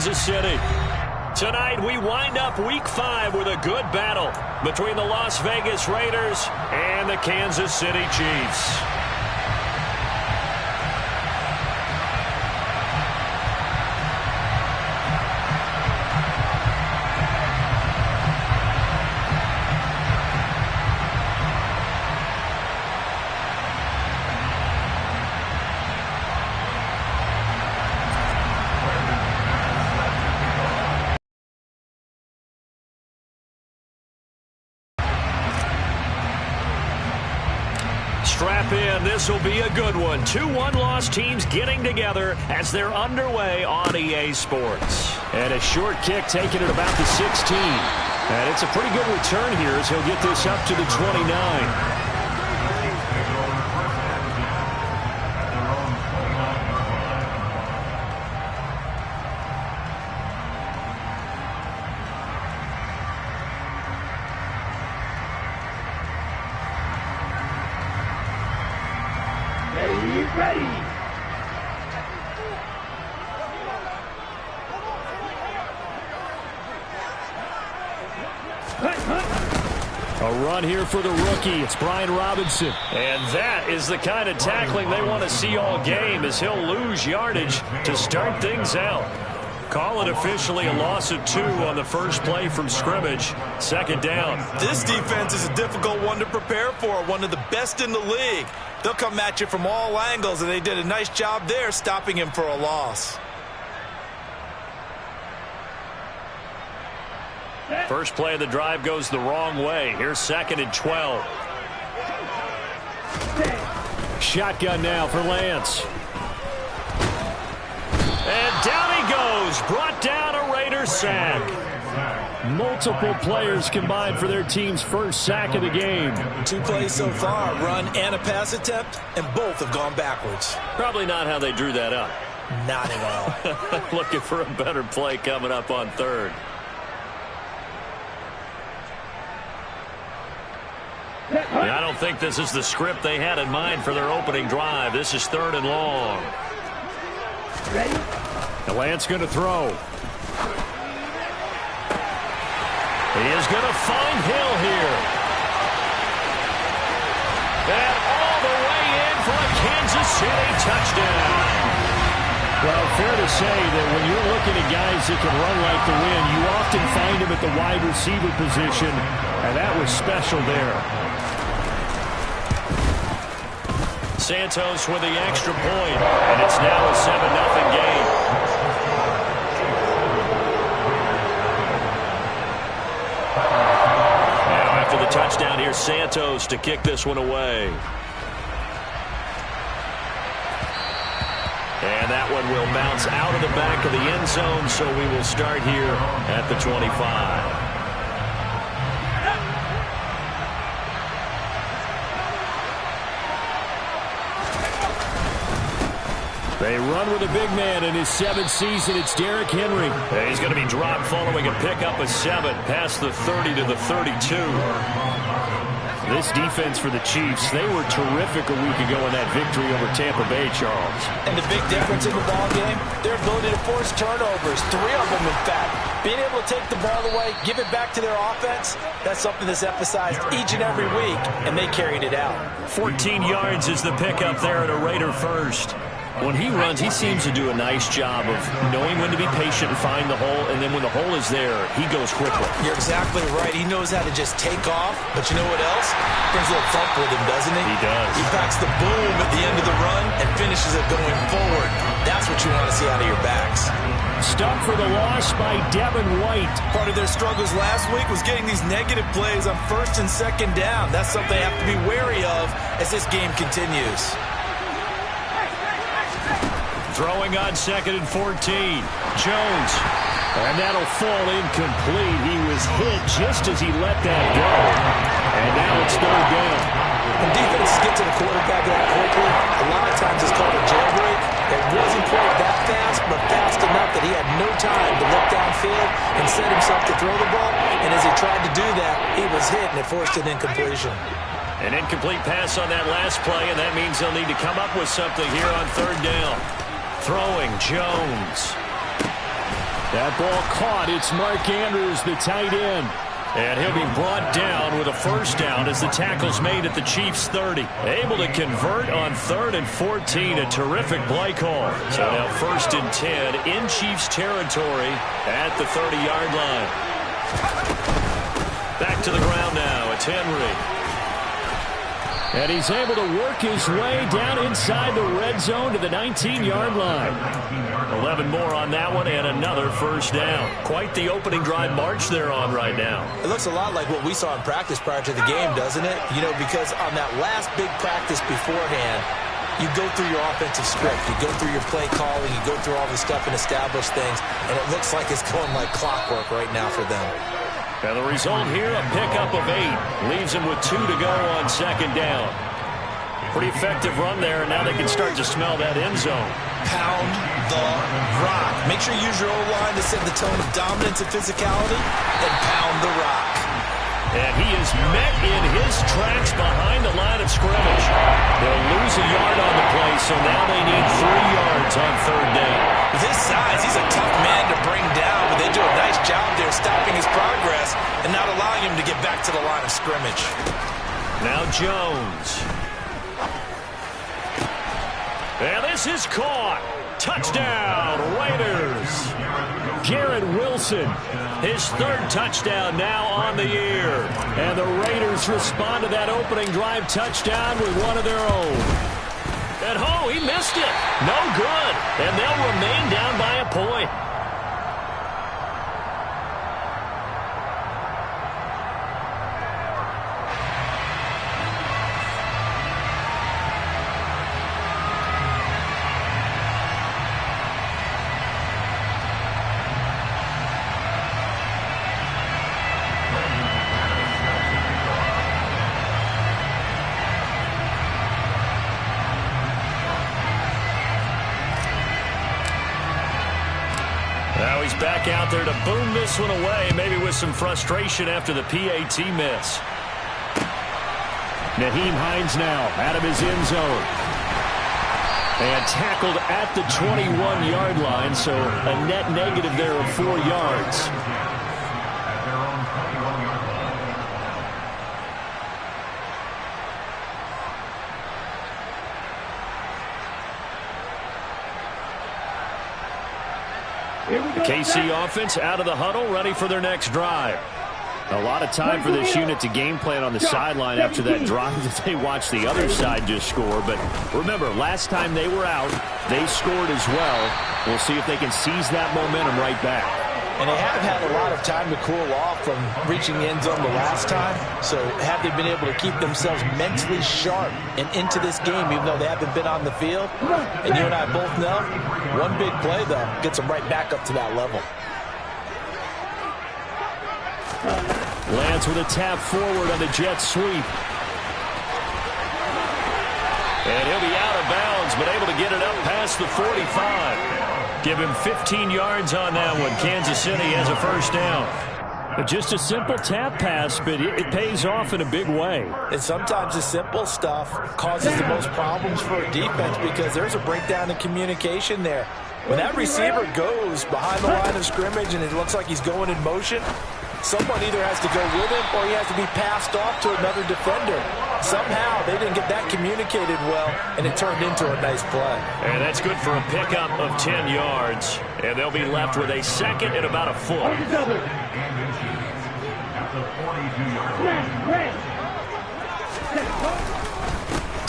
Kansas City. Tonight, we wind up Week 5 with a good battle between the Las Vegas Raiders and the Kansas City Chiefs. Strap in. This will be a good one. 2 one-loss teams getting together as they're underway on EA Sports. And a short kick taken at about the 16. And it's a pretty good return here as he'll get this up to the 29. A run here for the rookie. It's Brian Robinson. And that is the kind of tackling they want to see all game as he'll lose yardage to start things out. Call it officially a loss of 2 on the first play from scrimmage. Second down. This defense is a difficult one to prepare for, one of the best in the league. They'll come at you from all angles, and they did a nice job there stopping him for a loss. First play of the drive goes the wrong way. Here's 2nd and 12. Shotgun now for Lance. And down he goes. Brought down a Raider sack. Multiple players combined for their team's first sack of the game. 2 plays so far, run and a pass attempt, and both have gone backwards. Probably not how they drew that up. Not at all. Looking for a better play coming up on 3rd. Yeah, I don't think this is the script they had in mind for their opening drive. This is 3rd and long. And Lance going to throw. He is going to find Hill here. And all the way in for a Kansas City touchdown. Well, fair to say that when you're looking at guys that can run like the wind, you often find them at the wide receiver position, and that was special there. Santos with the extra point, and it's now a 7-0 game. Now after the touchdown, here's Santos to kick this one away. And that one will bounce out of the back of the end zone, so we will start here at the 25. They run with a big man in his 7th season. It's Derrick Henry. He's going to be dropped following a pickup of 7 past the 30 to the 32. This defense for the Chiefs, they were terrific a week ago in that victory over Tampa Bay, Charles. And the big difference in the ball game, their ability to force turnovers, 3 of them in fact. Being able to take the ball away, give it back to their offense, that's something that's emphasized each and every week, and they carried it out. 14 yards is the pickup there at a Raider first. When he runs, he seems to do a nice job of knowing when to be patient and find the hole, and then when the hole is there, he goes quickly. You're exactly right. He knows how to just take off, but you know what else? Brings a little thump with him, doesn't he? He does. He packs the boom at the end of the run and finishes it going forward. That's what you want to see out of your backs. Stop for the loss by Devin White. Part of their struggles last week was getting these negative plays on 1st and 2nd down. That's something they have to be wary of as this game continues. Throwing on 2nd and 14. Jones. And that'll fall incomplete. He was hit just as he let that go. And now it's 3rd down. When defenses get to the quarterback that quickly, a lot of times it's called a jailbreak. It wasn't quite that fast, but fast enough that he had no time to look downfield and set himself to throw the ball. And as he tried to do that, he was hit, and it forced an incompletion. An incomplete pass on that last play, and that means they'll need to come up with something here on 3rd down. Throwing, Jones. That ball caught. It's Mark Andrews, the tight end. And he'll be brought down with a first down as the tackle's made at the Chiefs' 30. Able to convert on 3rd and 14. A terrific play call. So now 1st and 10 in Chiefs territory at the 30-yard line. Back to the ground now. It's Henry. And he's able to work his way down inside the red zone to the 19-yard line. 11 more on that one and another first down. Quite the opening drive march they're on right now. It looks a lot like what we saw in practice prior to the game, doesn't it? You know, because on that last big practice beforehand, you go through your offensive script. You go through your play calling. You go through all the stuff and establish things. And it looks like it's going like clockwork right now for them. And the result here, a pickup of 8. Leaves him with 2 to go on 2nd down. Pretty effective run there, and now they can start to smell that end zone. Pound the rock. Make sure you use your O-line to set the tone of dominance and physicality, and pound the rock. And he is met in his tracks behind the line of scrimmage. They'll lose a yard on the play, so now they need 3 yards on 3rd down. With his size, he's a tough man to bring down, but they do a nice job there stopping his progress and not allowing him to get back to the line of scrimmage. Now Jones. And this is caught. Touchdown, Raiders. Garrett Wilson, his 3rd touchdown now on the year. And the Raiders respond to that opening drive touchdown with one of their own. And he missed it. No good. And they'll remain down by a point. Now he's back out there to boom this one away, maybe with some frustration after the PAT miss. Nyheim Hines now out of his end zone. And tackled at the 21-yard line, so a net negative there of 4 yards. The KC offense out of the huddle, ready for their next drive. A lot of time for this unit to game plan on the sideline after that drive that they watched the other side just score. But remember, last time they were out, they scored as well. We'll see if they can seize that momentum right back. And they have had a lot of time to cool off from reaching the end zone the last time. So have they been able to keep themselves mentally sharp and into this game, even though they haven't been on the field? And you and I both know, one big play, though, gets them right back up to that level. Lance with a tap forward on the jet sweep. And he'll be out of bounds, but able to get it up past the 45. Give him 15 yards on that one. Kansas City has a first down. Just a simple tap pass, but it pays off in a big way. And sometimes the simple stuff causes the most problems for a defense because there's a breakdown in communication there. When that receiver goes behind the line of scrimmage and it looks like he's going in motion, someone either has to go with him or he has to be passed off to another defender. Somehow they didn't get that communicated well, and it turned into a nice play. And that's good for a pickup of 10 yards. And they'll be left with a second and about a foot.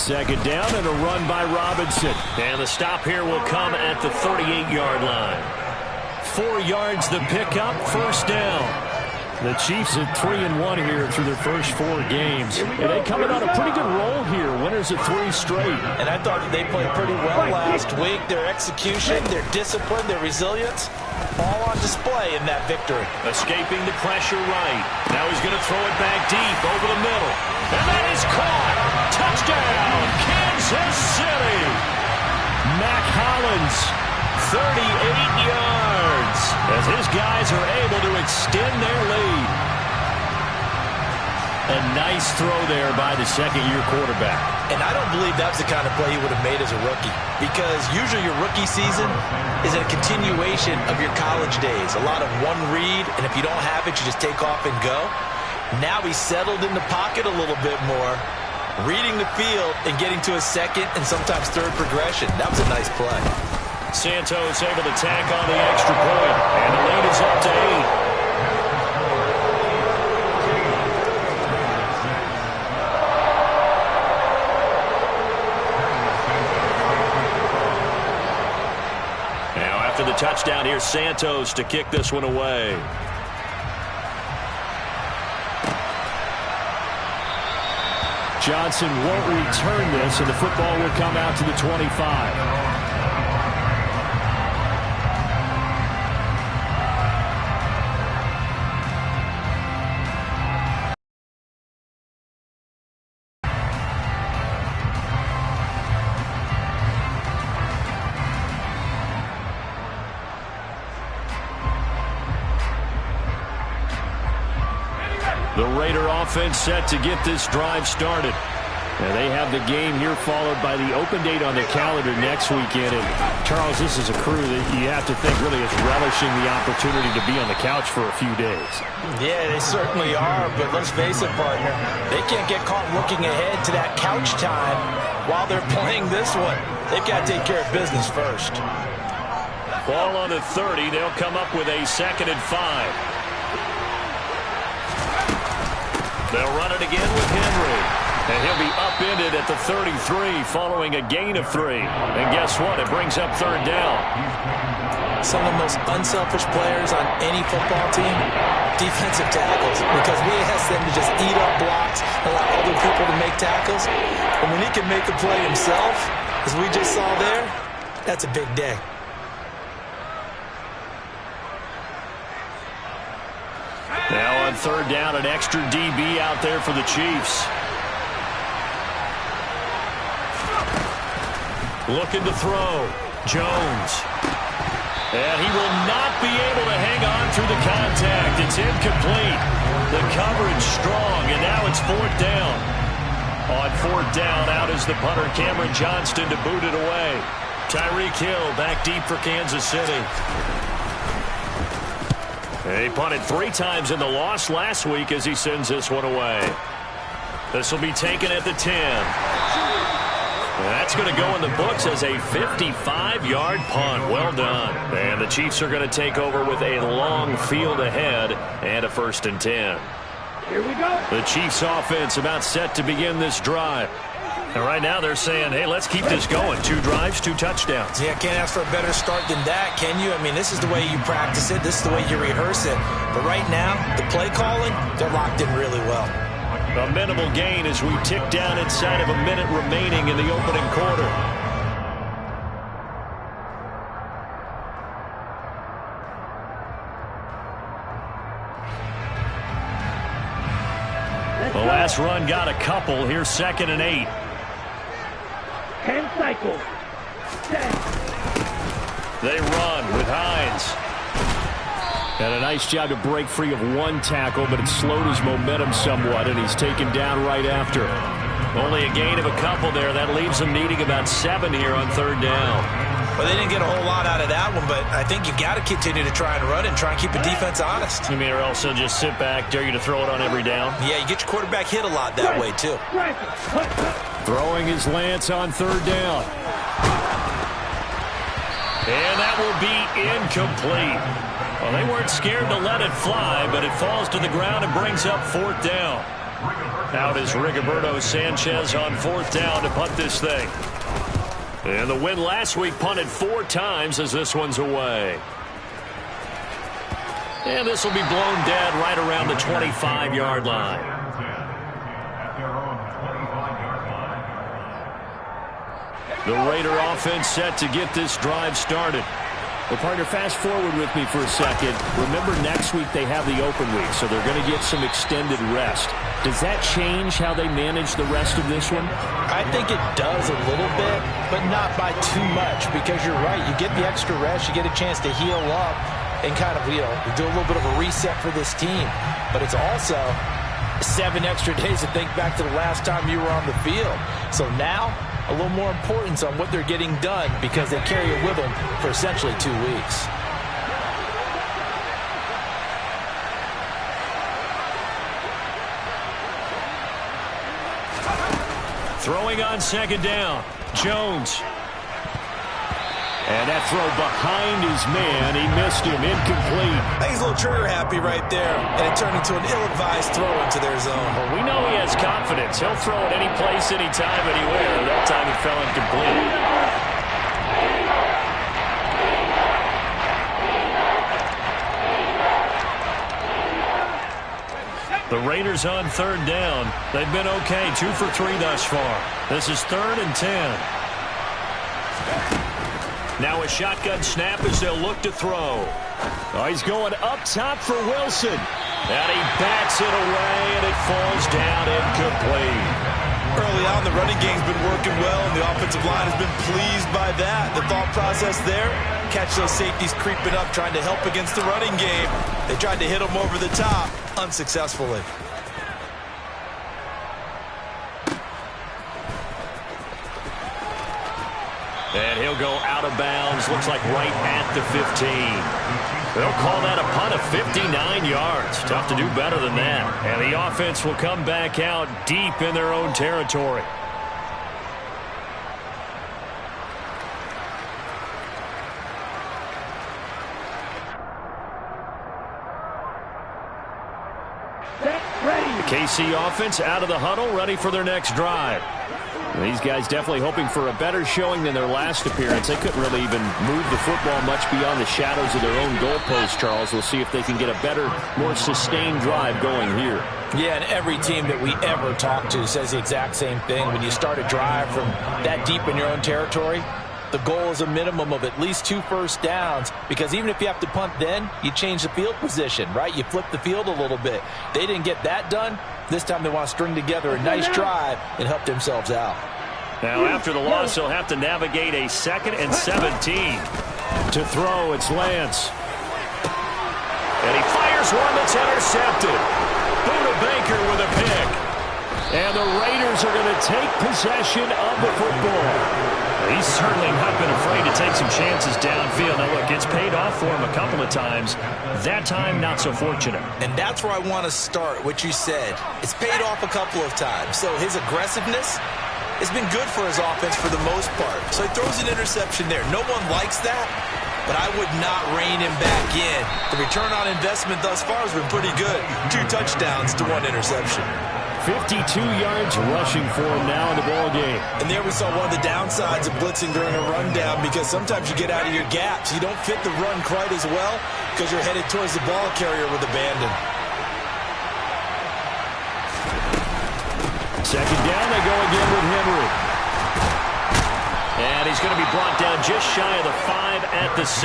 Second down and a run by Robinson. And the stop here will come at the 38-yard line. 4 yards the pickup, first down. The Chiefs are 3-1 here through their first 4 games. And they coming on a pretty good roll here. Winners of 3 straight. And I thought that they played pretty well last week. Their execution, their discipline, their resilience, all on display in that victory. Escaping the pressure right. Now he's going to throw it back deep over the middle. And that is caught. Touchdown, Kansas City. Mac Hollins, 38 yards as his guys are able to extend their lead. A nice throw there by the second-year quarterback. And I don't believe that's the kind of play he would have made as a rookie, because usually your rookie season is a continuation of your college days. A lot of one read, and if you don't have it, you just take off and go. Now he's settled in the pocket a little bit more, reading the field and getting to a second and sometimes third progression. That was a nice play. Santos able to tack on the extra point, and the lead is up to 8. After the touchdown, here's Santos to kick this one away. Johnson won't return this, and the football will come out to the 25. The Raider offense set to get this drive started. Now they have the game here followed by the open date on the calendar next weekend. And Charles, this is a crew that you have to think really is relishing the opportunity to be on the couch for a few days. Yeah, they certainly are, but let's face it, partner. They can't get caught looking ahead to that couch time while they're playing this one. They've got to take care of business first. Ball on the 30. They'll come up with a 2nd and 5. They'll run it again with Henry. And he'll be upended at the 33 following a gain of 3. And guess what? It brings up 3rd down. Some of the most unselfish players on any football team, defensive tackles, because we ask them to just eat up blocks, allow other people to make tackles. And when he can make a play himself, as we just saw there, that's a big day. Now on 3rd down, an extra DB out there for the Chiefs. Looking to throw. Jones. And he will not be able to hang on through the contact. It's incomplete. The coverage strong, and now it's 4th down. On 4th down, out is the punter, Cameron Johnston, to boot it away. Tyreek Hill back deep for Kansas City. He punted 3 times in the loss last week as he sends this one away. This will be taken at the 10. That's going to go in the books as a 55-yard punt. Well done. And the Chiefs are going to take over with a long field ahead and a 1st and 10. Here we go. The Chiefs offense about set to begin this drive. And right now they're saying, hey, let's keep this going. 2 drives, 2 touchdowns. Yeah, can't ask for a better start than that, can you? I mean, this is the way you practice it. This is the way you rehearse it. But right now, the play calling, they're locked in really well. A minimal gain as we tick down inside of a minute remaining in the opening quarter. The last run got a couple. Here's 2nd and 8. 10 cycles. 10. They run with Hines. And a nice job to break free of 1 tackle, but it slowed his momentum somewhat, and he's taken down right after. Only a gain of a couple there. That leaves them needing about 7 here on 3rd down. Well, they didn't get a whole lot out of that one, but I think you've got to continue to try and run and try and keep the defense honest. You mean, or else they'll just sit back, dare you to throw it on every down? Yeah, you get your quarterback hit a lot that way, too. Throwing his lance on 3rd down. And that will be incomplete. Well, they weren't scared to let it fly, but it falls to the ground and brings up 4th down. Out is Rigoberto Sanchez on 4th down to punt this thing. And the win last week punted 4 times as this one's away. And this will be blown dead right around the 25-yard line. The Raider offense set to get this drive started. Well, partner, fast forward with me for a second. Remember, next week they have the open week, so they're going to get some extended rest. Does that change how they manage the rest of this one? I think it does a little bit, but not by too much, because you're right. You get the extra rest, you get a chance to heal up and kind of, do a little bit of a reset for this team. But it's also 7 extra days to think back to the last time you were on the field. So now, a little more importance on what they're getting done because they carry it with them for essentially 2 weeks. Throwing on second down, Jones. And that throw behind his man, he missed him, incomplete. I think he's a little trigger happy right there, and it turned into an ill-advised throw into their zone. Well, we know he has confidence. He'll throw it any place, anytime, anywhere. That time it fell incomplete. The Raiders on third down. They've been okay, 2 for 3 thus far. This is 3rd and 10. Now a shotgun snap as they'll look to throw. Oh, he's going up top for Wilson. And he bats it away, and it falls down incomplete. Early on, the running game's been working well, and the offensive line has been pleased by that. The thought process there, catch those safeties creeping up, trying to help against the running game. They tried to hit them over the top, unsuccessfully. And he'll go out of bounds, looks like right at the 15. They'll call that a punt of 59 yards. Tough to do better than that. And the offense will come back out deep in their own territory. The KC offense out of the huddle, ready for their next drive. These guys definitely hoping for a better showing than their last appearance. They couldn't really even move the football much beyond the shadows of their own goalpost, Charles. We'll see if they can get a better, more sustained drive going here. Yeah, and every team that we ever talk to says the exact same thing. When you start a drive from that deep in your own territory, the goal is a minimum of at least 2 first downs, because even if you have to punt then, you change the field position, right? You flip the field a little bit. They didn't get that done. This time they want to string together a nice drive and help themselves out. Now after the loss, they'll have to navigate a 2nd and 17. To throw, it's Lance. And he fires one that's intercepted. Buda Baker with a pick. And the Raiders are going to take possession of the football. He's certainly not been afraid to take some chances downfield. Now, look, it's paid off for him a couple of times. That time, not so fortunate. And that's where I want to start, what you said. It's paid off a couple of times. So his aggressiveness has been good for his offense for the most part. So he throws an interception there. No one likes that, but I would not rein him back in. The return on investment thus far has been pretty good. 2 touchdowns to 1 interception. 52 yards rushing for him now in the ball game. And there we saw one of the downsides of blitzing during a rundown, because sometimes you get out of your gaps. You don't fit the run quite as well because you're headed towards the ball carrier with abandon. Second down, they go again with Henry. And he's going to be brought down just shy of the 5 at the 6.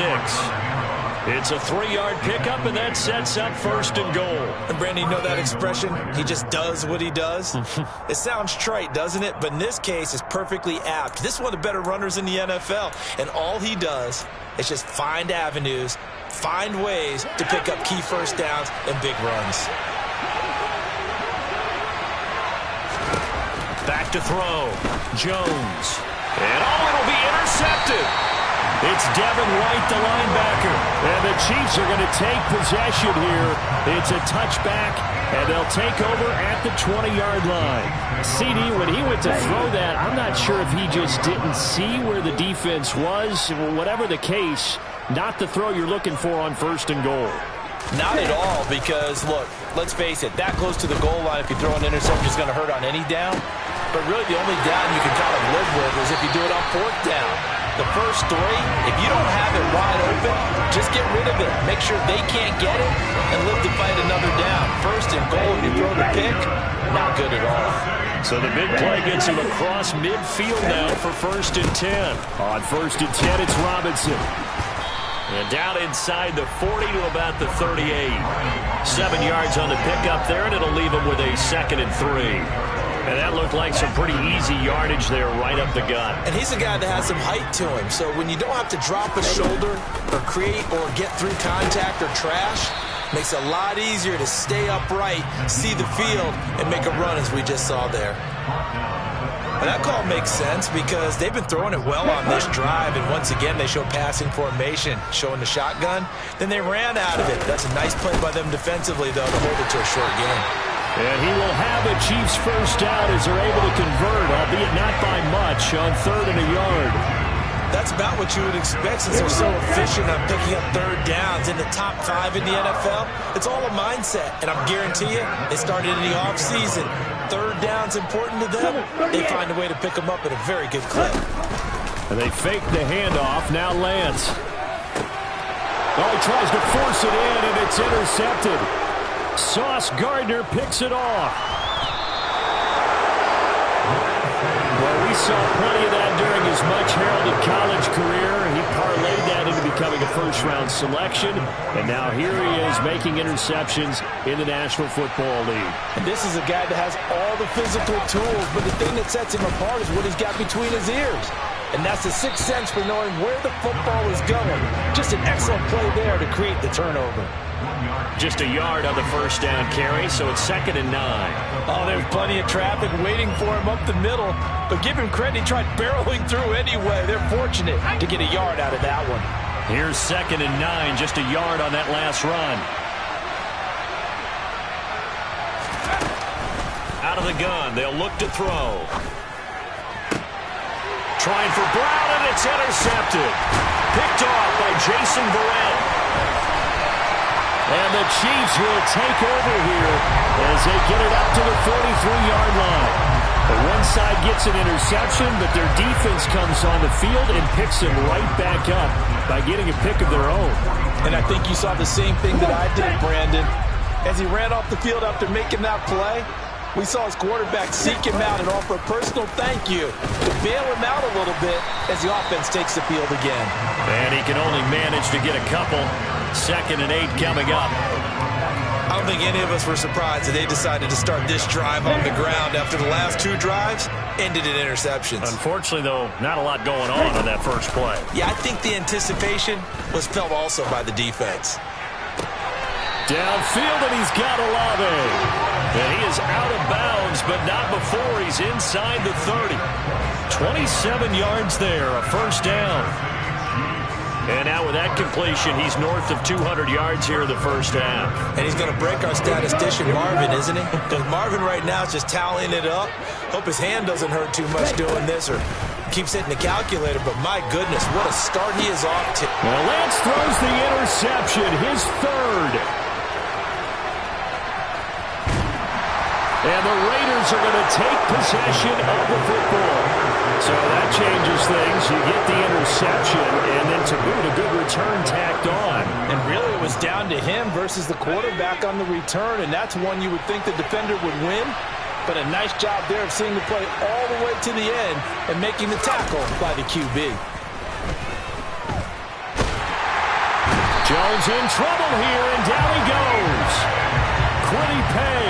It's a 3-yard pickup, and that sets up 1st and goal. And, Brandon, you know that expression? He just does what he does? It sounds trite, doesn't it? But in this case, it's perfectly apt. This is one of the better runners in the NFL, and all he does is just find avenues, find ways to pick up key first downs and big runs. Back to throw. Jones. And it'll be intercepted. It's Devin White, the linebacker. And the Chiefs are going to take possession here. It's a touchback, and they'll take over at the 20-yard line. CD, when he went to throw that, I'm not sure if he just didn't see where the defense was. Whatever the case, not the throw you're looking for on 1st and goal. Not at all, because, look, let's face it, that close to the goal line, if you throw an interception, is going to hurt on any down. But really, the only down you can kind of live with is if you do it on 4th down. The first 3, if you don't have it wide open, just get rid of it. Make sure they can't get it and live to fight another down. 1st and goal, if you throw the pick, not good at all. So the big play gets him across midfield now for 1st and 10. On 1st and 10, it's Robinson. And down inside the 40 to about the 38. 7 yards on the pickup there, and it'll leave him with a 2nd and 3. And that looked like some pretty easy yardage there right up the gut. And he's a guy that has some height to him. So when you don't have to drop a shoulder or create or get through contact or trash, Makes it a lot easier to stay upright, see the field, and make a run as we just saw there. And that call makes sense because they've been throwing it well on this drive, and once again they show passing formation, showing the shotgun. Then they ran out of it. That's a nice play by them defensively, though, to hold it to a short game. And he will have a Chiefs first down as they're able to convert, albeit not by much, on 3rd and a yard. That's about what you would expect since they're so efficient on picking up third downs in the top 5 in the NFL. It's all a mindset, and I guarantee you, they started in the offseason. Third down's important to them. They find a way to pick them up at a very good clip. And they fake the handoff. Now Lance. Oh, he tries to force it in, and it's intercepted. Sauce Gardner picks it off. Well, we saw plenty of that during his much-heralded college career. He parlayed that into becoming a first-round selection, and now here he is making interceptions in the National Football League. And this is a guy that has all the physical tools, but the thing that sets him apart is what he's got between his ears. And that's the sixth sense for knowing where the football is going. Just an excellent play there to create the turnover. Just a yard on the first down carry, so it's 2nd and 9. Oh, there's plenty of traffic waiting for him up the middle. But give him credit, he tried barreling through anyway. They're fortunate to get a yard out of that one. Here's 2nd and 9, just a yard on that last run. Out of the gun, they'll look to throw. Trying for Brown, and it's intercepted. Picked off by Jason Verrett. And the Chiefs will take over here as they get it up to the 43-yard line. The one side gets an interception, but their defense comes on the field and picks them right back up by getting a pick of their own. And I think you saw the same thing that I did, Brandon. As he ran off the field after making that play, we saw his quarterback seek him out and offer a personal thank you to bail him out a little bit as the offense takes the field again. And he can only manage to get a couple. 2nd and 8 coming up. I don't think any of us were surprised that they decided to start this drive on the ground after the last 2 drives ended in interceptions. Unfortunately, though, not a lot going on that first play. Yeah, I think the anticipation was felt also by the defense. Downfield, and he's got Olave. And he is out of bounds, but not before he's inside the 30. 27 yards there, a first down. And now with that completion, he's north of 200 yards here in the first half. And he's going to break our statistician, Marvin, isn't he? Because Marvin right now is just tallying it up. Hope his hand doesn't hurt too much doing this or keeps hitting the calculator. But my goodness, what a start he is off to. Well, Lance throws the interception, his 3rd. And the Raiders are going to take possession of the football. So that changes things. You get the interception, and then to boot, a good return tacked on. And really, it was down to him versus the quarterback on the return, and that's one you would think the defender would win. But a nice job there of seeing the play all the way to the end and making the tackle by the QB. Jones in trouble here, and down he goes. Quiddy Pay.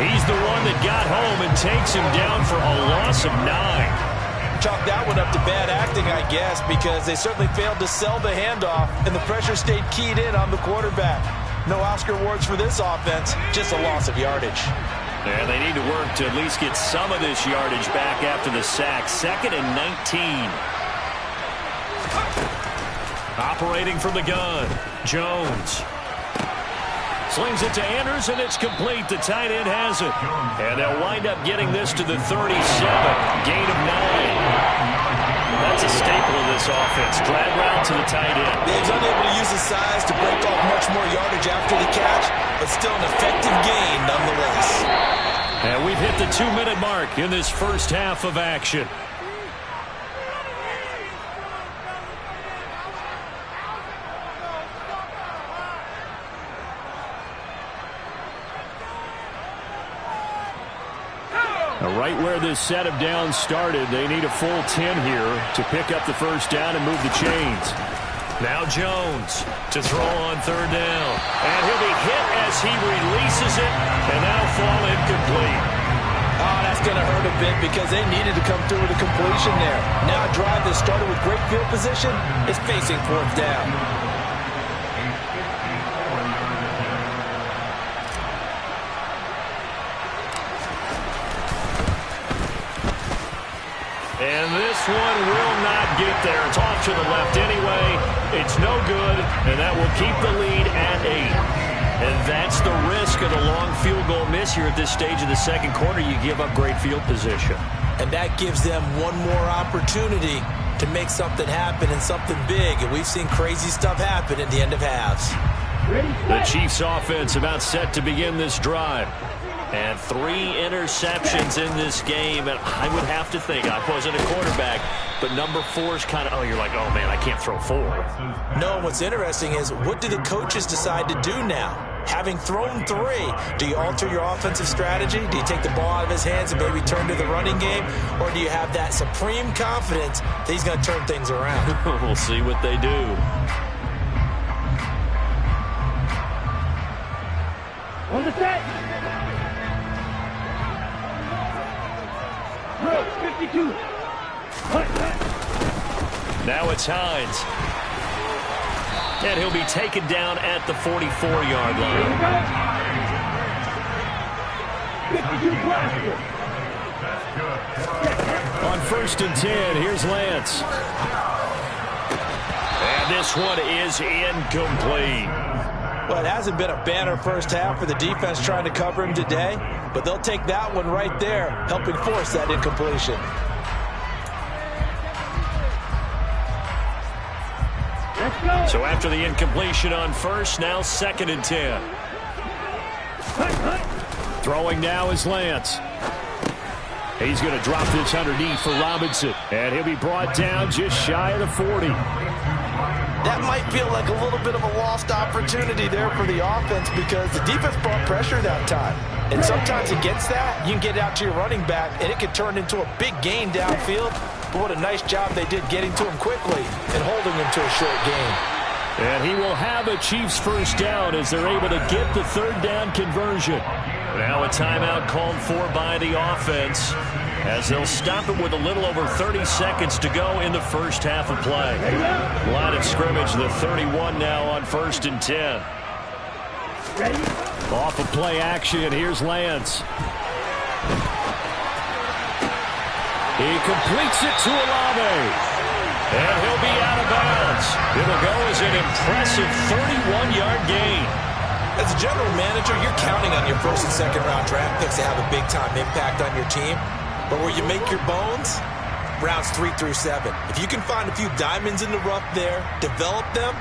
He's the one that got home and takes him down for a loss of 9. Chalk that one up to bad acting, I guess, because they certainly failed to sell the handoff, and the pressure stayed keyed in on the quarterback. No Oscar awards for this offense, just a loss of yardage. And they need to work to at least get some of this yardage back after the sack. 2nd and 19. Operating from the gun, Jones. Slings it to Anders, and it's complete. The tight end has it. And they'll wind up getting this to the 37. Gain of 9. That's a staple of this offense. Drag route to the tight end. He's unable to use his size to break off much more yardage after the catch, but still an effective gain nonetheless. And we've hit the 2-minute mark in this first half of action. Right where this set of downs started, they need a full 10 here to pick up the first down and move the chains. Now Jones to throw on 3rd down. And he'll be hit as he releases it, and now fall incomplete. Oh, that's going to hurt a bit because they needed to come through with a completion there. Now a drive that started with great field position is facing 4th down. And this one will not get there. It's off to the left anyway. It's no good, and that will keep the lead at 8. And that's the risk of the long field goal miss here at this stage of the second quarter. You give up great field position. And that gives them one more opportunity to make something happen and something big. And we've seen crazy stuff happen at the end of halves. The Chiefs offense about set to begin this drive. And 3 interceptions in this game. And I would have to think, I wasn't a quarterback, but number 4 is kind of, you're like, oh, man, I can't throw 4. No, what's interesting is what do the coaches decide to do now? Having thrown 3, do you alter your offensive strategy? Do you take the ball out of his hands and maybe turn to the running game? Or do you have that supreme confidence that he's going to turn things around? We'll see what they do. On the set. 52. Now it's Hines. And he'll be taken down at the 44-yard line. 52 On 1st and 10, here's Lance. And this one is incomplete. Well, it hasn't been a banner first half for the defense trying to cover him today, but they'll take that one right there, helping force that incompletion. Let's go. So after the incompletion on 1st, now 2nd and 10. Throwing now is Lance. He's going to drop this underneath for Robinson, and he'll be brought down just shy of the 40. That might feel like a little bit of a lost opportunity there for the offense because the defense brought pressure that time. And sometimes against that, you can get out to your running back, and it can turn into a big gain downfield. But what a nice job they did getting to him quickly and holding him to a short gain. And he will have a Chiefs first down as they're able to get the 3rd down conversion. Now a timeout called for by the offense as they'll stop it with a little over 30 seconds to go in the first half of play. Line of scrimmage, the 31 now on 1st and 10. Ready? Off of play action, here's Lance. He completes it to Olave. And he'll be out of bounds. It'll go as an impressive 31-yard gain. As a general manager, you're counting on your 1st and 2nd round draft picks to have a big-time impact on your team. But where you make your bones, rounds 3 through 7. If you can find a few diamonds in the rough there, develop them,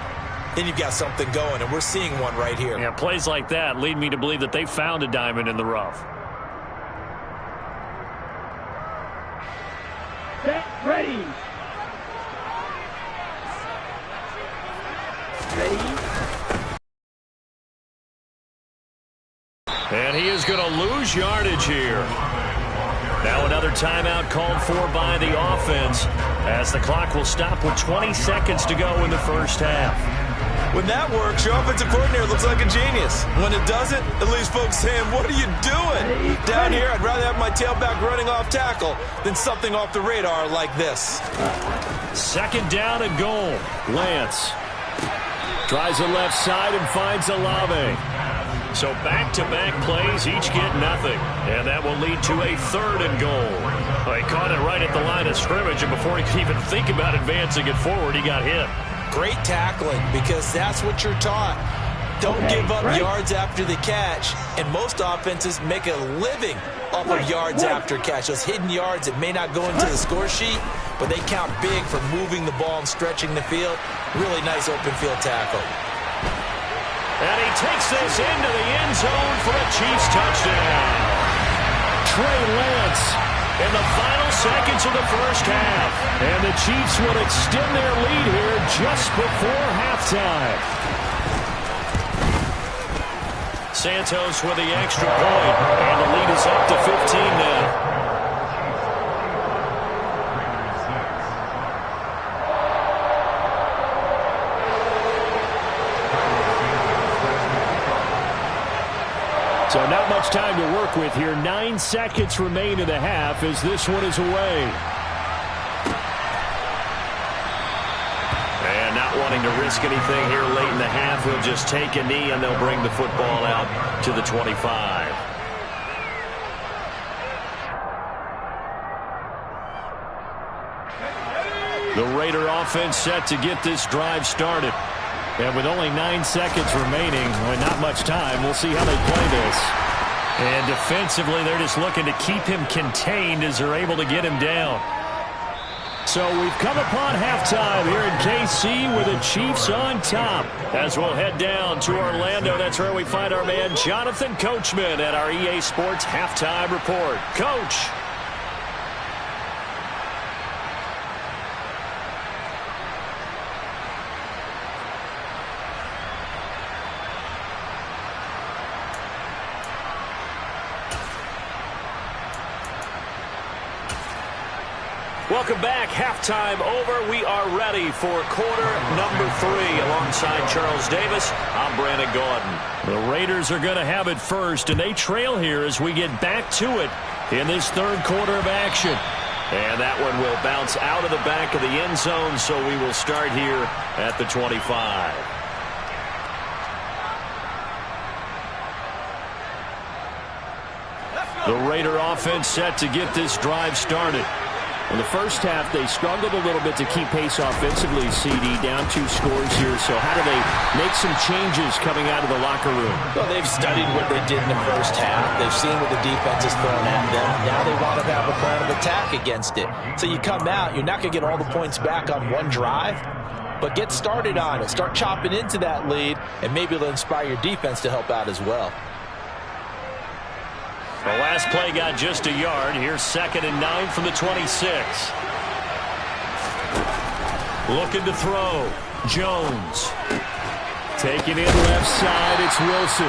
then you've got something going, and we're seeing one right here. Yeah, plays like that lead me to believe that they found a diamond in the rough. Set. Ready. Ready. And he is going to lose yardage here. Now another timeout called for by the offense as the clock will stop with 20 seconds to go in the first half. When that works, your offensive coordinator looks like a genius. When it doesn't, it leaves folks saying, what are you doing? Down here, I'd rather have my tailback running off tackle than something off the radar like this. 2nd down and goal. Lance tries the left side and finds Olave. So back-to-back plays, each get nothing. And that will lead to a 3rd and goal. Well, he caught it right at the line of scrimmage, and before he could even think about advancing it forward, he got hit. Great tackling, because that's what you're taught. Don't give up yards after the catch. And most offenses make a living off of yards after catch. Those hidden yards that may not go into the score sheet, but they count big for moving the ball and stretching the field. Really nice open field tackle. And he takes this into the end zone for a Chiefs touchdown. Trey Lance in the final seconds of the first half. And the Chiefs will extend their lead here just before halftime. Santos with the extra point, and the lead is up to 15 now. So not much time to work with here. 9 seconds remain in the half as this one is away. And not wanting to risk anything here late in the half, he'll just take a knee and they'll bring the football out to the 25. The Raider offense set to get this drive started. And with only 9 seconds remaining, not much time, we'll see how they play this. And defensively, they're just looking to keep him contained as they're able to get him down. So we've come upon halftime here in KC with the Chiefs on top. As we'll head down to Orlando, that's where we find our man Jonathan Coachman at our EA Sports Halftime Report. Coach. Welcome back. Halftime over. We are ready for quarter number 3. Alongside Charles Davis, I'm Brandon Gaudin. The Raiders are going to have it first, and they trail here as we get back to it in this third quarter of action. And that one will bounce out of the back of the end zone, so we will start here at the 25. The Raider offense set to get this drive started. In the first half, they struggled a little bit to keep pace offensively, CD, down 2 scores here. So how do they make some changes coming out of the locker room? Well, they've studied what they did in the first half. They've seen what the defense has thrown at them. Now they want to have a plan of attack against it. So you come out, you're not going to get all the points back on one drive, but get started on it. Start chopping into that lead, and maybe it'll inspire your defense to help out as well. The last play got just a yard. Here's 2nd and 9 from the 26. Looking to throw. Jones. Taking it left side. It's Wilson.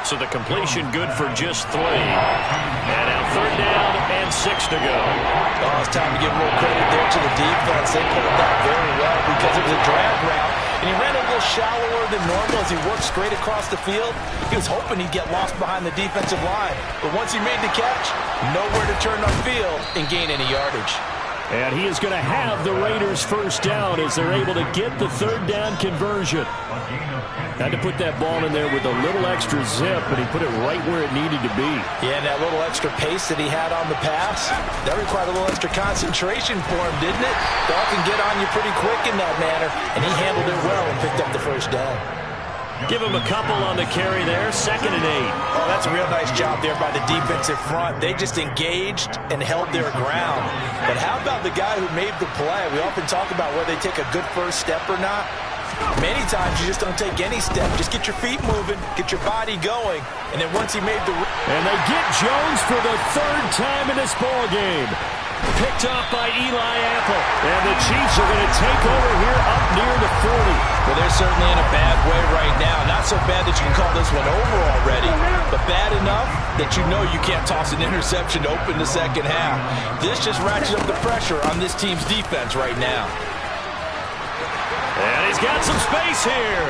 So the completion good for just 3. And now 3rd down and 6 to go. Oh, it's time to give a little credit there to the defense. They played that very well because it was a drag route. And he ran a little shallower than normal as he worked straight across the field. He was hoping he'd get lost behind the defensive line. But once he made the catch, nowhere to turn upfield and gain any yardage. And he is going to have the Raiders first down as they're able to get the 3rd down conversion. Had to put that ball in there with a little extra zip, but he put it right where it needed to be. Yeah, and that little extra pace that he had on the pass, that required a little extra concentration for him, didn't it? Ball can get on you pretty quick in that manner, and he handled it well and picked up the first down. Give him a couple on the carry there. 2nd and 8. Oh, that's a real nice job there by the defensive front. They just engaged and held their ground. But how about the guy who made the play? We often talk about whether they take a good first step or not. Many times you just don't take any step. Just get your feet moving, get your body going, and then once he made the... And they get Jones for the 3rd time in this ball game. Picked up by Eli Apple. And the Chiefs are going to take over here up near the 40. Well, they're certainly in a bad way right now. Not so bad that you can call this one over already, but bad enough that you know you can't toss an interception to open the second half. This just ratchets up the pressure on this team's defense right now. And he's got some space here.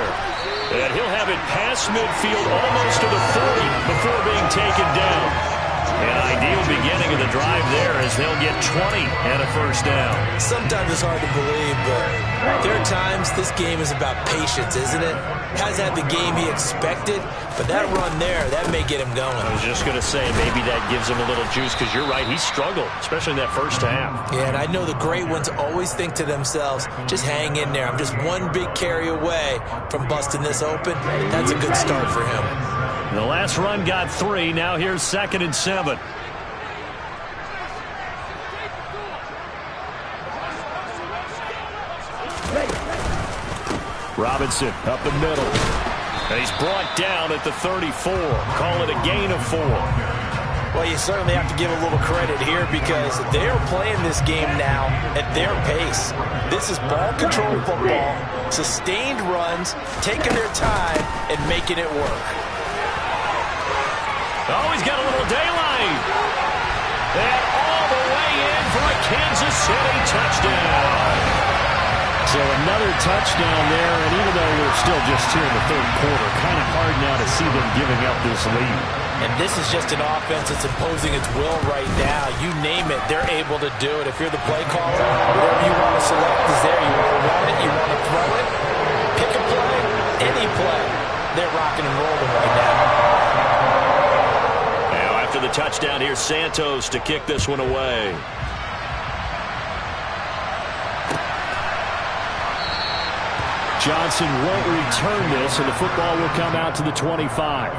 And he'll have it past midfield almost to the 40 before being taken down. An ideal beginning of the drive there as they'll get 20 and a first down. Sometimes it's hard to believe, but there are times this game is about patience, isn't it? Hasn't had the game he expected, but that run there, that may get him going. I was just going to say, maybe that gives him a little juice because you're right, he struggled, especially in that first half. Yeah, and I know the great ones always think to themselves, just hang in there. I'm just one big carry away from busting this open. That's a good start for him. The last run got 3. Now here's 2nd and 7. Robinson up the middle. And he's brought down at the 34. Call it a gain of 4. Well, you certainly have to give a little credit here because they're playing this game now at their pace. This is ball-controlled football, sustained runs, taking their time, and making it work. Oh, he's got a little daylight. And all the way in for a Kansas City touchdown. So another touchdown there, and even though we're still just here in the 3rd quarter, kind of hard now to see them giving up this lead. And this is just an offense that's imposing its will right now. You name it, they're able to do it. If you're the play caller, whatever you want to select is there. You want to run it, you want to throw it, pick a play, any play. They're rocking and rolling right now. Now after the touchdown, here's Santos to kick this one away. Johnson won't return this, and the football will come out to the 25.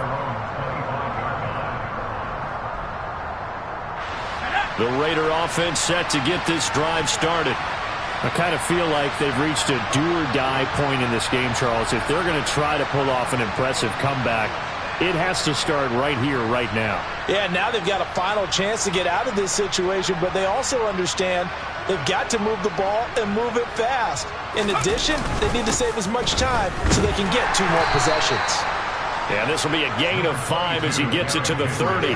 The Raider offense set to get this drive started. I kind of feel like they've reached a do-or-die point in this game, Charles. If they're going to try to pull off an impressive comeback, it has to start right here, right now. Yeah, now they've got a final chance to get out of this situation, but they also understand they've got to move the ball and move it fast. In addition, they need to save as much time so they can get 2 more possessions. Yeah, this will be a gain of 5 as he gets it to the 30.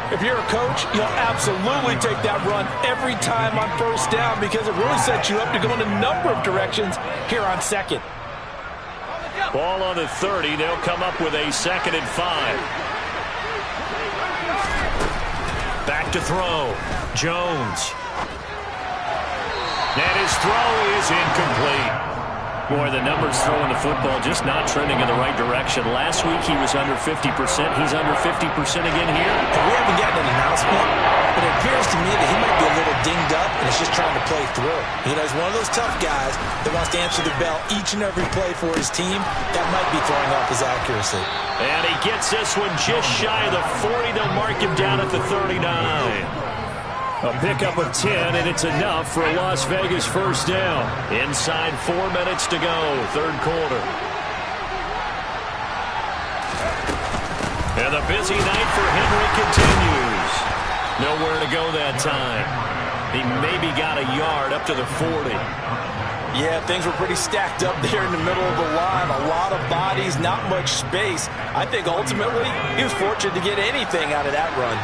If you're a coach, you'll absolutely take that run every time on first down because it really sets you up to go in a number of directions here on second. Ball on the 30. They'll come up with a 2nd and 5. Back to throw. Jones. And his throw is incomplete. Boy, the numbers throwing the football just not trending in the right direction. Last week he was under 50%. He's under 50% again here. We haven't gotten an announcement, but it appears to me that he might be a little dinged up and is just trying to play through. You know, he's one of those tough guys that wants to answer the bell each and every play for his team. That might be throwing off his accuracy. And he gets this one just shy of the 40. They'll mark him down at the 39. A pickup of 10, and it's enough for a Las Vegas first down. Inside 4 minutes to go, 3rd quarter. And the busy night for Henry continues. Nowhere to go that time. He maybe got a yard up to the 40. Yeah, things were pretty stacked up there in the middle of the line. A lot of bodies, not much space. I think ultimately he was fortunate to get anything out of that run.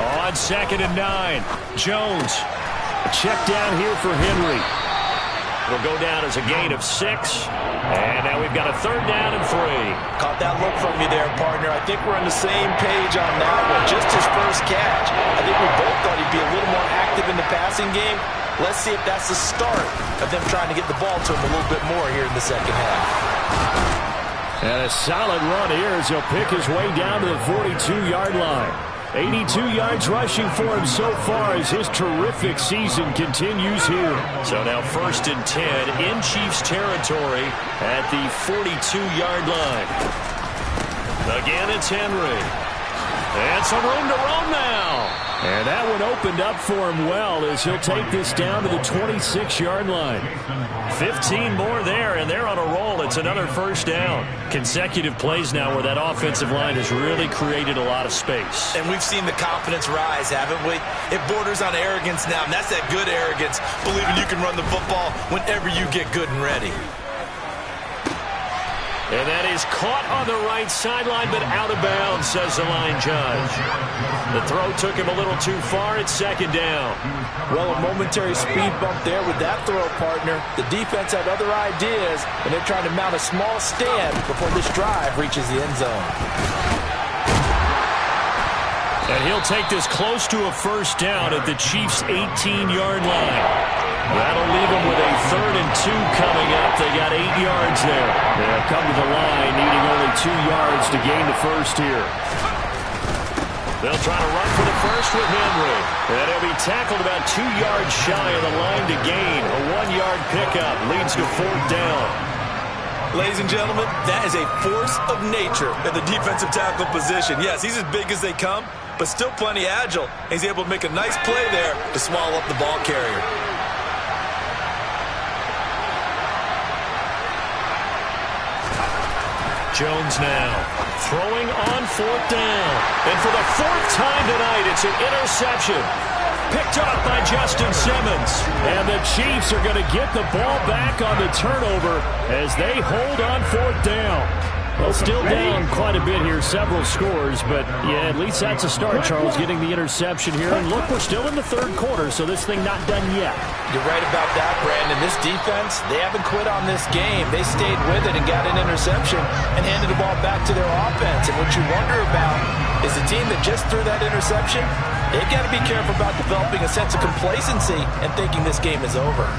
On 2nd and 9, Jones. A check down here for Henry. It'll go down as a gain of 6. And now we've got a 3rd down and 3. Caught that look from you there, partner. I think we're on the same page on that one. Just his first catch. I think we both thought he'd be a little more active in the passing game. Let's see if that's the start of them trying to get the ball to him a little bit more here in the second half. And a solid run here as he'll pick his way down to the 42-yard line. 82 yards rushing for him so far as his terrific season continues here. So now 1st and 10 in Chiefs territory at the 42-yard line. Again, it's Henry. And some room to roam now. And that one opened up for him well as he'll take this down to the 26-yard line. 15 more there, and they're on a roll. It's another first down. Consecutive plays now where that offensive line has really created a lot of space. And we've seen the confidence rise, haven't we? It borders on arrogance now, and that's that good arrogance, believing you can run the football whenever you get good and ready. And that is caught on the right sideline, but out of bounds, says the line judge. The throw took him a little too far. It's 2nd down. Well, a momentary speed bump there with that throw, partner. The defense had other ideas, and they're trying to mount a small stand before this drive reaches the end zone. And he'll take this close to a first down at the Chiefs' 18-yard line. That'll leave them with a 3rd and 2 coming up. They got 8 yards there. They'll come to the line, needing only 2 yards to gain the first here. They'll try to run for the first with Henry. And he'll be tackled about 2 yards shy of the line to gain. A 1-yard pickup leads to 4th down. Ladies and gentlemen, that is a force of nature in the defensive tackle position. Yes, he's as big as they come, but still plenty agile. He's able to make a nice play there to swallow up the ball carrier. Jones now throwing on 4th down. And for the 4th time tonight, it's an interception. Picked up by Justin Simmons. And the Chiefs are going to get the ball back on the turnover as they hold on 4th down. Well, still down quite a bit here, several scores, but yeah, at least that's a start, Charles, getting the interception here. And look, we're still in the 3rd quarter, so this thing not done yet. You're right about that, Brandon. This defense, they haven't quit on this game. They stayed with it and got an interception and handed the ball back to their offense. And what you wonder about is the team that just threw that interception, they've got to be careful about developing a sense of complacency and thinking this game is over.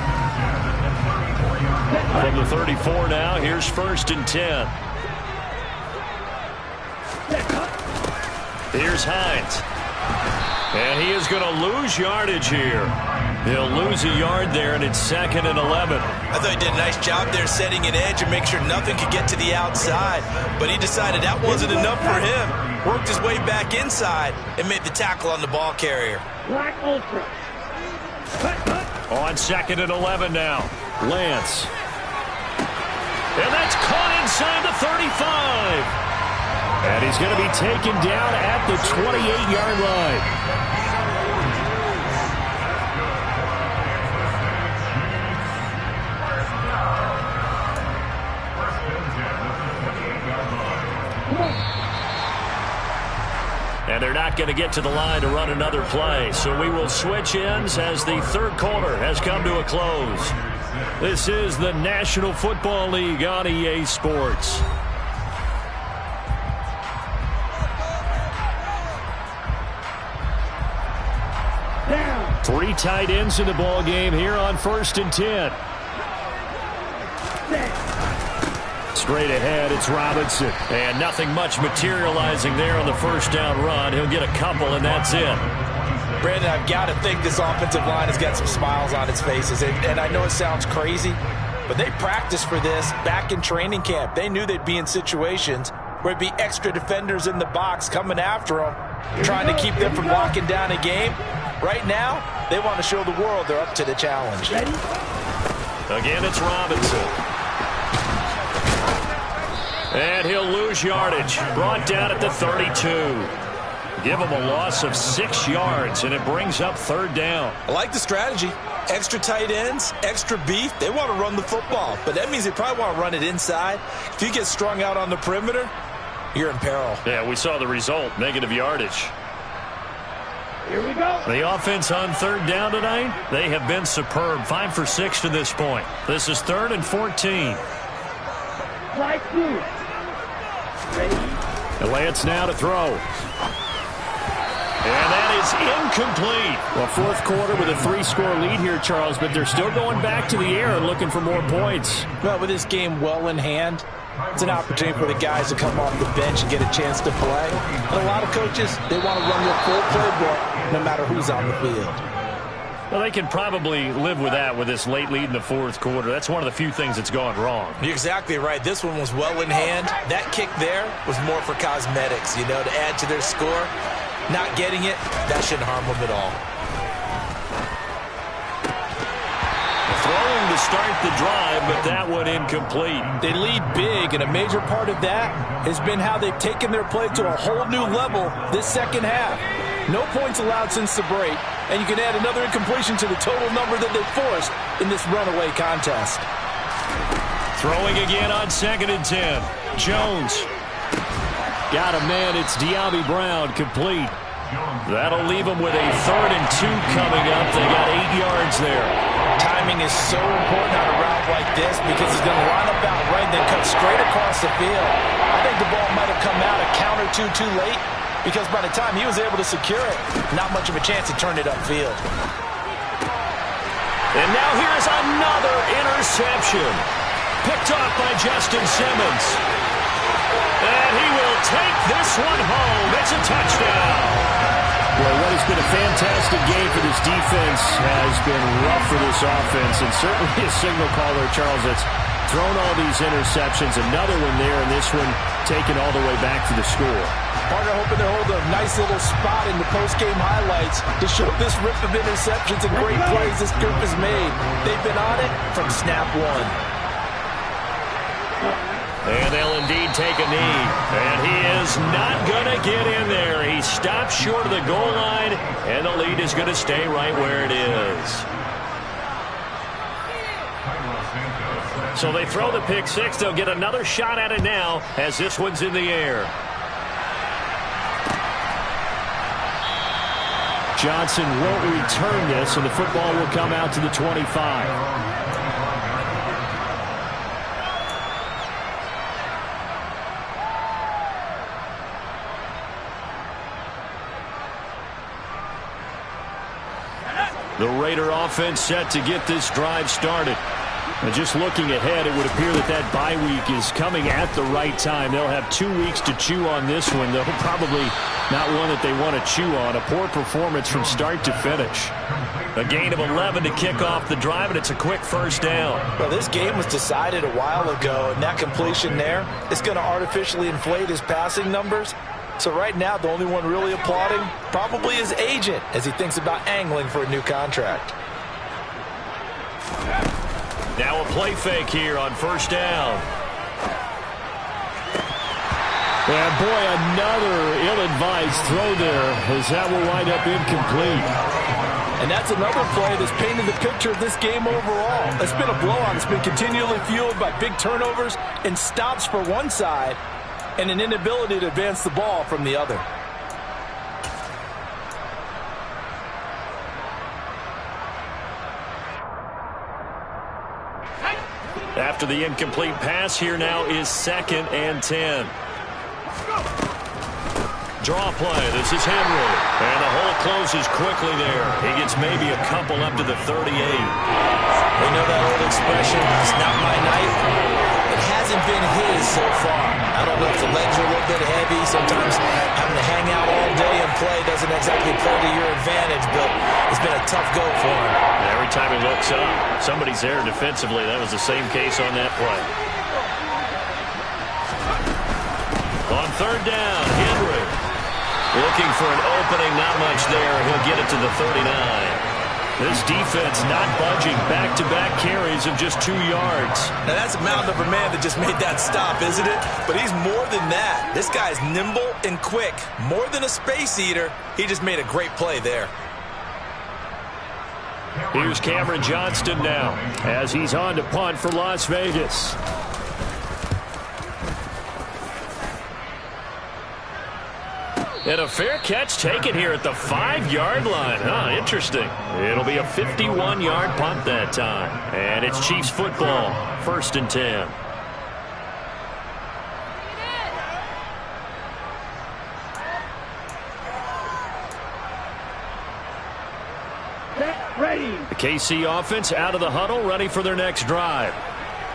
From the 34 now, here's 1st and 10. Here's Hines. And he is going to lose yardage here. He'll lose a yard there, and it's 2nd and 11. I thought he did a nice job there setting an edge and make sure nothing could get to the outside. But he decided that wasn't enough for him. Worked his way back inside and made the tackle on the ball carrier. Black Ultra. Cut. On 2nd and 11 now. Lance. And that's caught inside the 35. And he's going to be taken down at the 28-yard line. And they're not going to get to the line to run another play. So we will switch ends as the third quarter has come to a close. This is the National Football League on EA Sports. Down. 3 tight ends in the ball game here on 1st and 10. Straight ahead, it's Robinson. And nothing much materializing there on the first down run. He'll get a couple, and that's it. Brandon, I've got to think this offensive line has got some smiles on its faces. And I know it sounds crazy, but they practiced for this back in training camp. They knew they'd be in situations where it'd be extra defenders in the box coming after them, trying to keep them from locking down a game. Right now, they want to show the world they're up to the challenge. Ready? Again, it's Robinson. And he'll lose yardage. Brought down at the 32. Give him a loss of 6 yards, and it brings up 3rd down. I like the strategy. Extra tight ends, extra beef. They want to run the football, but that means they probably want to run it inside. If you get strung out on the perimeter, you're in peril. Yeah, we saw the result, negative yardage. Here we go. The offense on 3rd down tonight, they have been superb. 5 for 6 to this point. This is 3rd and 14. Flight blue. Ready? And Lance now to throw. And that is incomplete. Well, 4th quarter with a 3-score lead here, Charles, but they're still going back to the air and looking for more points. Well, with this game well in hand, it's an opportunity for the guys to come off the bench and get a chance to play. And a lot of coaches, they want to run their full playbook no matter who's on the field. Well, they can probably live with that with this late lead in the 4th quarter. That's one of the few things that's gone wrong. You're exactly right. This one was well in hand. That kick there was more for cosmetics, you know, to add to their score. Not getting it, that shouldn't harm them at all. Throwing to start the drive, but that one incomplete. They lead big, and a major part of that has been how they've taken their play to a whole new level this second half. No points allowed since the break, and you can add another incompletion to the total number that they forced in this runaway contest. Throwing again on 2nd and 10. Jones. Got a man. It's De'Ami Brown, complete. That'll leave them with a 3rd and 2 coming up. They got 8 yards there. Timing is so important on a route like this because he's going to line up out right and then cut straight across the field. I think the ball might have come out a count or two too late because by the time he was able to secure it, not much of a chance to turn it upfield. And now here's another interception. Picked off by Justin Simmons. And he will take this one home. It's a touchdown. Well, what has been a fantastic game for this defense has been rough for this offense, and certainly a signal caller, Charles, that's thrown all these interceptions. Another one there, and this one taken all the way back to the score. Partner hoping to hold a nice little spot in the post-game highlights to show this rip of interceptions and great plays this group has made. They've been on it from snap one. And they'll indeed take a knee. And he is not going to get in there. He stops short of the goal line, and the lead is going to stay right where it is. So they throw the pick six. They'll get another shot at it now as this one's in the air. Johnson won't return this, and the football will come out to the 25. The Raider offense set to get this drive started. And just looking ahead, it would appear that that bye week is coming at the right time. They'll have 2 weeks to chew on this one. They'll probably Not one that they want to chew on. A poor performance from start to finish. A gain of 11 to kick off the drive, and it's a quick first down. Well, this game was decided a while ago, and that completion there is going to artificially inflate his passing numbers. So right now, the only one really applauding probably his agent as he thinks about angling for a new contract. Now a play fake here on first down. And boy, another ill-advised throw there as that will wind up incomplete. And that's another play that's painted the picture of this game overall. It's been a blowout. It's been continually fueled by big turnovers and stops for one side and an inability to advance the ball from the other. After the incomplete pass, here now is 2nd and 10. Draw play. This is Henry. And the hole closes quickly there. He gets maybe a couple up to the 38. We know that old expression, it's not my night. It hasn't been his so far. I don't know if the legs are a little bit heavy. Sometimes having to hang out all day and play doesn't exactly play to your advantage, but it's been a tough go for him. And every time he looks up, somebody's there defensively. That was the same case on that play. On third down, Henry. Looking for an opening, not much there. He'll get it to the 39. This defense not budging. Back-to-back carries of just 2 yards. Now that's a mountain of a man that just made that stop, isn't it? But he's more than that. This guy's nimble and quick. More than a space eater. He just made a great play there. Here's Cameron Johnston now as he's on to punt for Las Vegas. And a fair catch taken here at the 5-yard line. Interesting. It'll be a 51-yard punt that time. And it's Chiefs football, 1st and 10. Ready. The KC offense out of the huddle, ready for their next drive.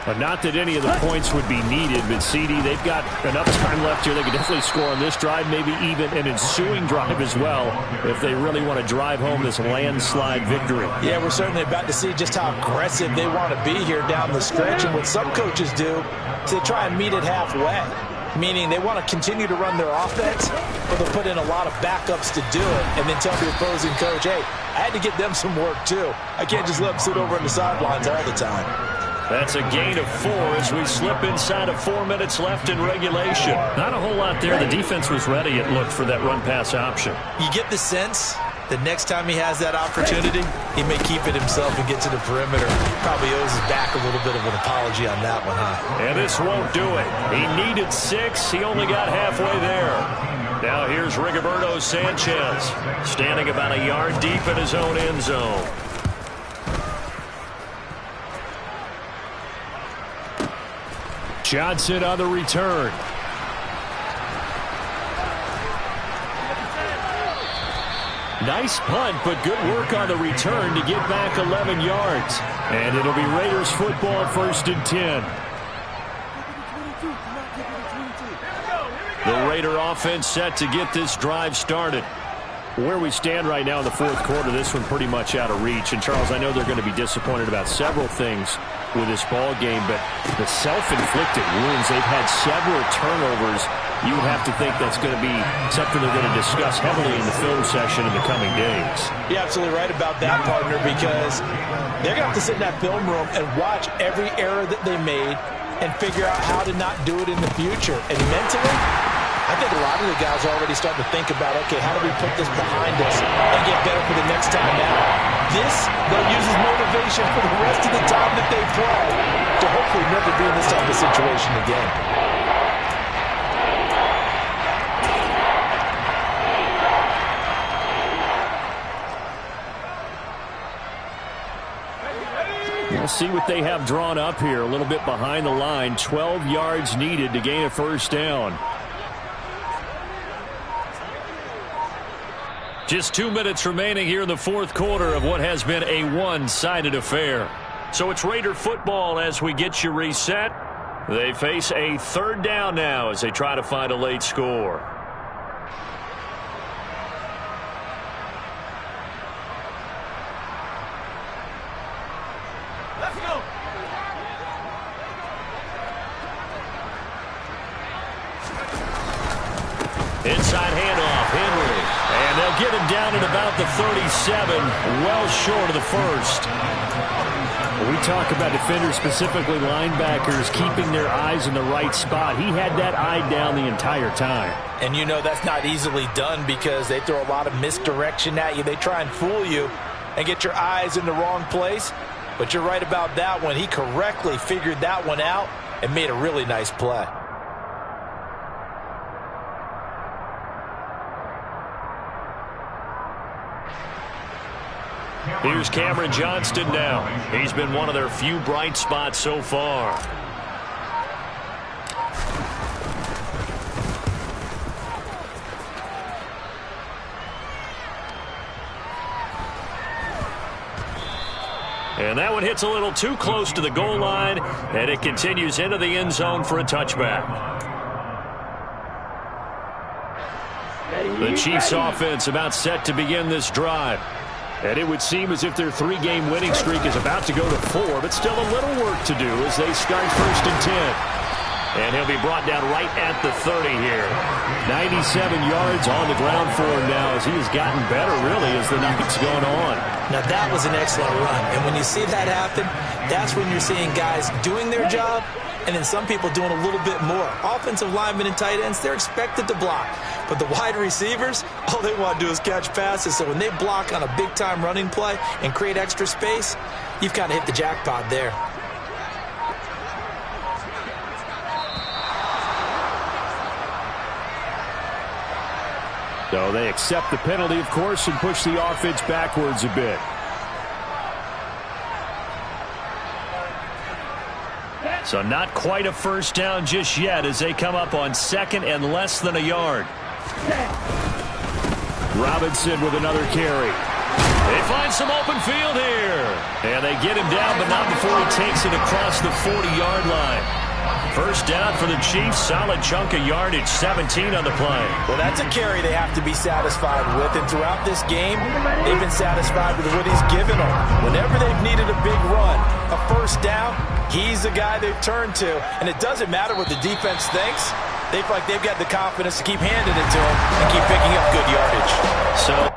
But not that any of the points would be needed, but CD, they've got enough time left here. They can definitely score on this drive, maybe even an ensuing drive as well, if they really want to drive home this landslide victory. Yeah, we're certainly about to see just how aggressive they want to be here down the stretch. And what some coaches do is they try and meet it halfway, meaning they want to continue to run their offense, but they'll put in a lot of backups to do it, and then tell the opposing coach, hey, I had to get them some work too. I can't just let them sit over on the sidelines all the time. That's a gain of 4 as we slip inside of 4 minutes left in regulation. Not a whole lot there. The defense was ready, it looked, for that run-pass option. You get the sense that next time he has that opportunity, he may keep it himself and get to the perimeter. Probably owes his back a little bit of an apology on that one, huh? And this won't do it. He needed 6. He only got halfway there. Now here's Rigoberto Sanchez, standing about a yard deep in his own end zone. Johnson on the return. Nice punt, but good work on the return to get back 11 yards. And it'll be Raiders football, 1st and 10. The Raider offense set to get this drive started. Where we stand right now in the 4th quarter, this one pretty much out of reach. And, Charles, I know they're going to be disappointed about several things with this ball game, but the self-inflicted wounds, they've had several turnovers. You would have to think that's going to be something they're going to discuss heavily in the film session in the coming days. You're absolutely right about that, partner, because they're going to have to sit in that film room and watch every error that they made and figure out how to not do it in the future. And mentally, I think a lot of the guys are already starting to think about, okay, how do we put this behind us and get better for the next time out? This, they'll use as motivation for the rest of the time that they play to hopefully never be in this type of situation again. We'll see what they have drawn up here. A little bit behind the line. 12 yards needed to gain a 1st down. Just 2 minutes remaining here in the 4th quarter of what has been a one-sided affair. So it's Raider football as we get you reset. They face a 3rd down now as they try to find a late score. Inside handoff, Henry. And they'll get him down at about the 37, well short of the first. When we talk about defenders, specifically linebackers, keeping their eyes in the right spot, he had that eye down the entire time. And you know that's not easily done because they throw a lot of misdirection at you. They try and fool you and get your eyes in the wrong place. But you're right about that one. He correctly figured that one out and made a really nice play. Here's Cameron Johnston now. He's been one of their few bright spots so far. And that one hits a little too close to the goal line, and it continues into the end zone for a touchback. The Chiefs offense about set to begin this drive. And it would seem as if their three-game winning streak is about to go to 4, but still a little work to do as they start 1st and 10. And he'll be brought down right at the 30 here. 97 yards on the ground for him now as he has gotten better, really, as the night's going on. Now, that was an excellent run. And when you see that happen, that's when you're seeing guys doing their job and then some people doing a little bit more. Offensive linemen and tight ends, they're expected to block. But the wide receivers, all they want to do is catch passes. So when they block on a big-time running play and create extra space, you've kind of hit the jackpot there. So they accept the penalty, of course, and push the offense backwards a bit. So not quite a first down just yet as they come up on 2nd and less than a yard. Robinson with another carry. They find some open field here. And they get him down, but not before he takes it across the 40-yard line. First down for the Chiefs. Solid chunk of yardage, 17 on the play. Well, that's a carry they have to be satisfied with. And throughout this game, they've been satisfied with what he's given them. Whenever they've needed a big run, a first down, he's the guy they've turned to. And it doesn't matter what the defense thinks. They feel like they've got the confidence to keep handing it to him and keep picking up good yardage. So